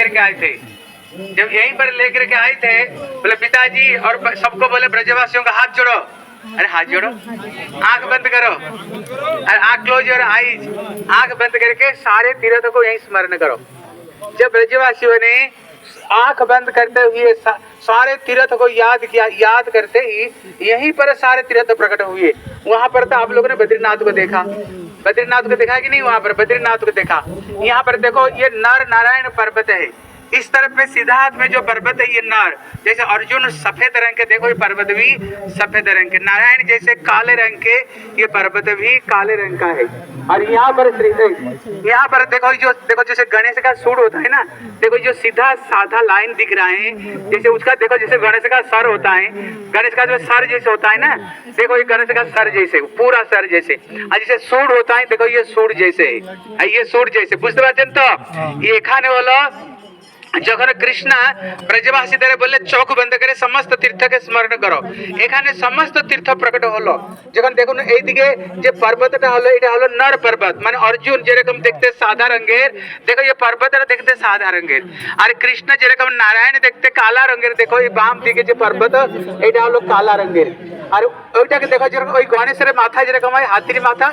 लेकर के आए थे। जब यहीं पर लेकर के आए थे, बोले पिताजी, और सबको बोले ब्रजवासियों का हाथ जोड़ो। अरे हाथ जोड़ो, आंख बंद करो, अरे आंख क्लोज योर आईज, आंख बंद करके सारे तीर्थों को यहीं स्मरण करो। जब ब्रजवासियों ने आंख बंद करते हुए सारे तीर्थ को याद किया, याद करते ही यहीं पर सारे तीर्थ प्रकट हुए। वहां पर तो आप लोगों ने बद्रीनाथ को देखा, बद्रीनाथ को देखा कि नहीं? वहां पर बद्रीनाथ को देखा। यहाँ पर देखो, ये नर नारायण पर्वत है। इस तरफ में सीधा हाथ में जो पर्वत है ये नर, जैसे अर्जुन सफेद रंग के, देखो ये पर्वत भी सफेद रंग के, नारायण जैसे काले रंग के, ये पर्वत भी काले रंग का है। और यहाँ पर यहाँ पर देखो, जो देखो जैसे गणेश का सूंड होता है ना, देखो जो सीधा साधा लाइन दिख रहा है, जैसे उसका देखो जैसे गणेश का सर होता है, गणेश का जो सर जैसे होता है ना, देखो ये गणेश का सर जैसे, पूरा सर जैसे, और जैसे सूंड होता है, देखो ये सूंड जैसे है, ये सूंड जैसे, बुझते पारছেন तो? ये এখানে হলো যখন কৃষ্ণ ব্রজবাসীদের বললে চোখ বন্ধ করে সমস্ত তীর্থকে স্মরণ করো, এখানে সমস্ত তীর্থ প্রকট হলো। যখন দেখুন এইদিকে যে পর্বতটা হলো, এটা হলো নর পর্বত, মানে অর্জুন যেরকম দেখতে সাদা রঙের, দেখো এই পর্বতটা দেখতে সাদা রঙের, আর কৃষ্ণ যেরকম নারায়ণ দেখতে কালা রঙের, দেখো এই বাম দিকে যে পর্বত এটা হলো কালা রঙের। আর ওইটাকে দেখো যেরকম ওই গণেশের মাথা যেরকম হয়, হাতির মাথা,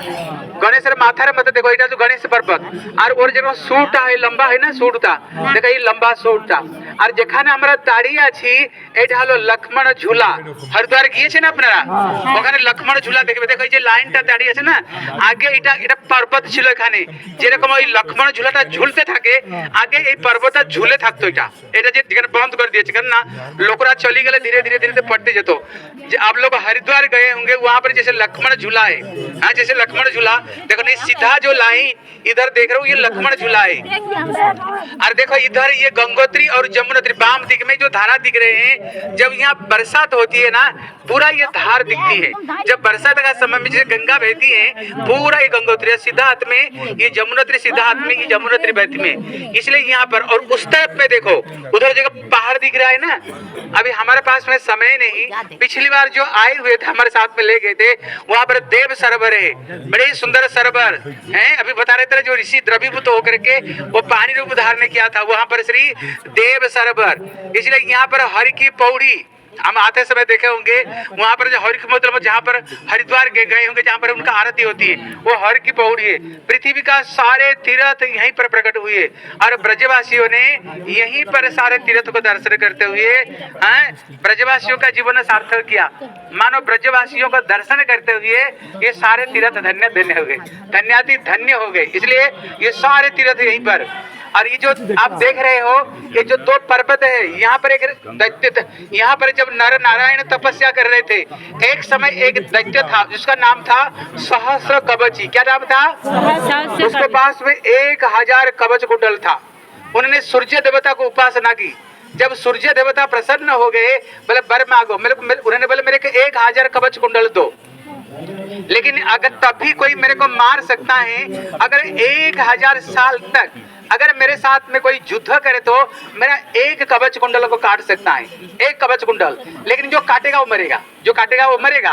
গণেশের মাথার মতো দেখো, এটা তো গণেশ পর্বত। আর ওর যেরকম সুরটা হয়, লম্বা হয় না সুরটা, দেখো এই লম্বা সুরটা। আর যেখানে আমরা দাঁড়িয়ে আছি এটা হলো লক্ষ্মণ ঝুলা। হরিদ্বার গিয়েছেন আপনারা? ওখানে লক্ষ্মণ ঝুলা দেখবে, দেখো এই যে লাইনটা দাঁড়িয়ে আছে না, আগে এটা পর্বত ছিল এখানে, যেরকম ওই লক্ষ্মণ ঝুলাটা ঝুলতে থাকে, আগে এই পর্বতটা ঝুলে থাকতো। এটা যে যেখানে বন্ধ করে দিয়েছে, কেন না লোকরা চলে গেলে ধীরে ধীরে ধীরে पड़ते যেত। যে आप लोग हरिद्वार गए होंगे, वहां पर जैसे लक्ष्मण झूला है, हाँ जैसे लक्ष्मण झूला, देखो नहीं सीधा जो लाइन इधर देख रहे हो ये लक्ष्मण झूला है। और देखो इधर ये गंगोत्री और जमुनोत्री वाम दिख में जो धारा दिख रहे हैं, जब यहाँ बरसात होती है ना, पूरा ये धार दिखती है। जब बरसात का समय में जैसे गंगा बहती है, पूरा ये गंगोत्री सीधा हाथ में, ये जमुनोत्री सीधा हाथ में, ये जमुनोत्री बहती में, इसलिए यहाँ पर। और उस तरफ में देखो, उधर जगह पहाड़ दिख रहा है ना। अभी हमारे पास में समय नहीं, पिछली बार जो आए हुए थे हमारे साथ में ले गए थे, वहाँ पर देव सरोवर है, बड़े ही सुंदर सरोवर है। अभी बता रहे थे जो ऋषि द्रवीभूत होकर के वो पानी रूप धारण किया था, वहाँ पर श्री देव सरोवर। इसलिए यहाँ पर हरि की पौड़ी हम आते समय देखे होंगे, वहाँ पर जो हरि की मतलब जहाँ पर हरिद्वार गए होंगे, जहाँ पर उनका आरती होती है, वो हरि की पौड़ी है। पृथ्वी का सारे तीर्थ यहीं पर प्रकट हुए और ब्रजवासियों ने यहीं पर सारे तीर्थ को दर्शन करते हुए ब्रजवासियों का जीवन सार्थक किया। मानो ब्रजवासियों का दर्शन करते हुए ये सारे तीर्थ धन्य धन्य हो गए, धन्याति धन्य हो गए। इसलिए ये सारे तीर्थ यहीं पर। और ये जो आप देख रहे हो, ये जो दो पर्वत है, यहाँ पर एक दैत्य, यहाँ पर जब नर नारायण तपस्या कर रहे थे, एक समय एक दैत्य था जिसका नाम था सहस्र कवची। क्या नाम था? उसके पास में 1000 कवच कुंडल था। उन्होंने सूर्य देवता को उपासना की। जब सूर्य देवता प्रसन्न हो गए, बोले वर मांगो, उन्होंने बोले मेरे को 1000 कवच कुंडल दो, लेकिन अगर तब भी कोई मेरे को मार सकता है, अगर 1000 साल तक अगर मेरे साथ में कोई युद्ध करे तो मेरा एक कवच कुंडल को काट सकता है, एक कवच कुंडल, लेकिन जो काटेगा वो मरेगा, जो काटेगा वो मरेगा।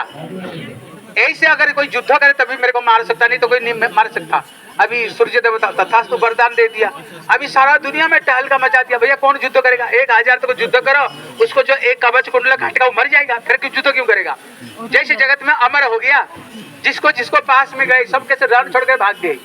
ऐसे अगर कोई युद्ध करे तभी मेरे को मार सकता, नहीं तो कोई नहीं मार सकता। अभी सूर्य देवता तथास्तु वरदान दे दिया। अभी सारा दुनिया में टहलका मचा दिया, भैया कौन युद्ध करेगा? 1000 तक युद्ध करो, उसको जो एक कवच कुंडल काटेगा वो मर जाएगा, फिर युद्ध क्यों करेगा? जैसे जगत में अमर हो गया, जिसको जिसको पास में गए सब कैसे रण छोड़ कर भाग गए।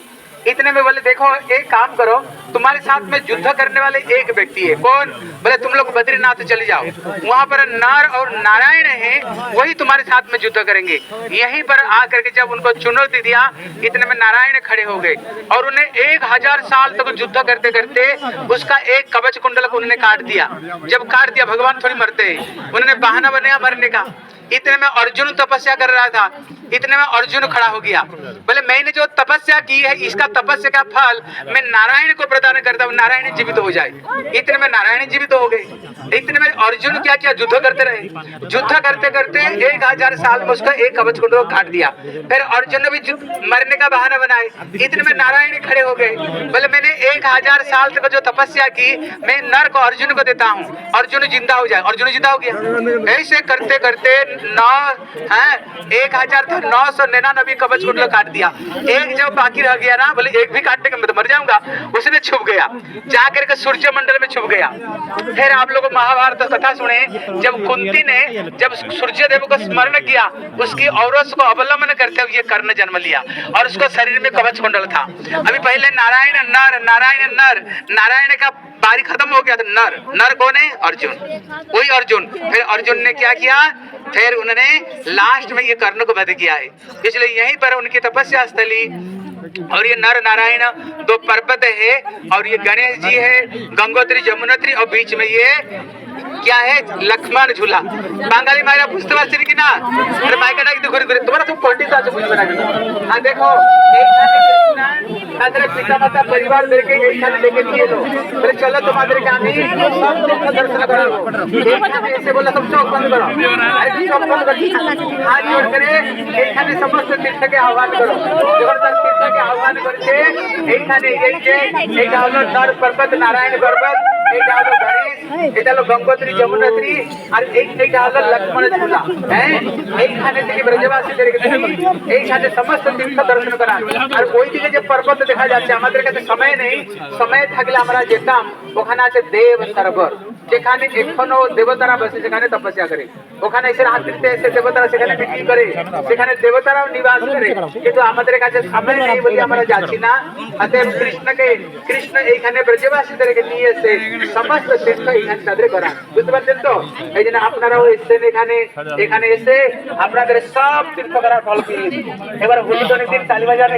इतने में बोले देखो एक काम करो, तुम्हारे साथ में युद्ध करने वाले एक व्यक्ति है। कौन? बोले तुम लोग बद्रीनाथ चले जाओ, वहाँ पर नर और नारायण है, वही तुम्हारे साथ में युद्ध करेंगे। यहीं पर आकर के जब उनको चुनौती दिया, इतने में नारायण खड़े हो गए और उन्हें 1000 साल तक युद्ध करते करते उसका एक कवच कुंडल को उन्होंने काट दिया। जब काट दिया, भगवान थोड़ी मरते हैं, उन्होंने बहाना बनाया मरने का। इतने में अर्जुन तपस्या कर रहा था, इतने में अर्जुन खड़ा हो गया, बोले मैंने जो तपस्या की है इसका तपस्या का फल मैं नारायण को प्रदान करता हूँ, नारायण जीवित हो जाए। इतने में नारायण जीवित हो गए। इतने में अर्जुन क्या किया? युद्ध करते रहे, युद्ध करते करते 1000 साल में उसका एक कवच कुंडल काट दिया। फिर अर्जुन ने भी मरने का बहाना बनाए। इतने में नारायण खड़े हो गए, बोले मैंने 1000 साल तक जो तपस्या की मैं नर को अर्जुन को देता हूँ, अर्जुन जिंदा हो जाए। अर्जुन जिंदा हो गया। ऐसे करते करते 1999 कवच कुंडल काट दिया। एक जब बाकी रह गया ना, बोले एक भी काटने के मैं तो मर जाऊंगा, उसने छुप गया, जाकर के सूर्य मंडल में छुप गया। फिर आप लोग महाभारत कथा सुने, जब कुंती ने जब सूर्य देव को स्मरण किया, उसकी औरस को अवलंबन करते हुए कर्ण जन्म लिया और उसको शरीर में कवच कुंडल था। अभी पहले नारायण नर, नारायण नर, नारायण का बारी खत्म हो गया तो नर, नर कौन है? अर्जुन, वही अर्जुन। फिर अर्जुन ने क्या किया? फिर उन्होंने लास्ट में ये कर्ण को वध किया है। इसलिए यहीं पर उनकी तपस्या स्थली और ये नर नारायण दो पर्वत है और ये गणेश जी है, गंगोत्री जमुनोत्री, और बीच में ये क्या है? लक्ष्मण झूला। बांगाली मायरा बुझते पारছিস কি না? আরে মাইকা ডাকি তো ঘুরে ঘুরে তোমরা তো পণ্ডিত আছো, বুঝবে না কেন? আর দেখো এইখানে কৃষ্ণ তাদের পিতামাতা পরিবার দেরকে এইখানে ডেকে নিয়ে এলো, বলে চলো তোমাদেরকে আমি সব তীর্থ দর্শন করাবো। এইখানে এসে বললো সব চোখ বন্ধ করো, আরে চোখ বন্ধ করো, হাত জোড় করে এইখানে সমস্ত তীর্থকে আহ্বান করো। যখন তার তীর্থকে আহ্বান করছে, এইখানে এই যে এইটা হলো নর পর্বত, নারায়ণ পর্বত, এইটা হলো গণেশ, এটা হলো গঙ্গোত্রী যমুনোত্রী, আর এইটা হলো লক্ষ্মণ ঝুলা। হ্যাঁ, এইখানে থেকে ব্রজবাসীদেরকে এইখানে সমস্ত তীর্থ দর্শন করা। আর ওইদিকে যে পর্বত দেখা যাচ্ছে, আমাদের কাছে সময় নেই, সময় থাকলে আমরা যেতাম। ওখানে আছে দেব সরোবর, যেখানে এখনো দেবতারা বসে সেখানে তপস্যা করে। ওখানে এসে রাত্রিতে এসে দেবতারা সেখানে বিক্রি করে, সেখানে দেবতারাও নিবাস করে। কিন্তু আমাদের কাছে সময় নেই বলে আমরা যাচ্ছি না। অতএব কৃষ্ণ এইখানে ব্রজবাসীদেরকে নিয়ে এসে সমস্ত তীর্থ এইখানে তাদের করা। বুঝতে পারছেন তো? এই জন্য আপনারাও এসেছেন এখানে এসে আপনাদের সব তীর্থ করার ফল পেয়ে। এবার হোলি দিন তালি বাজার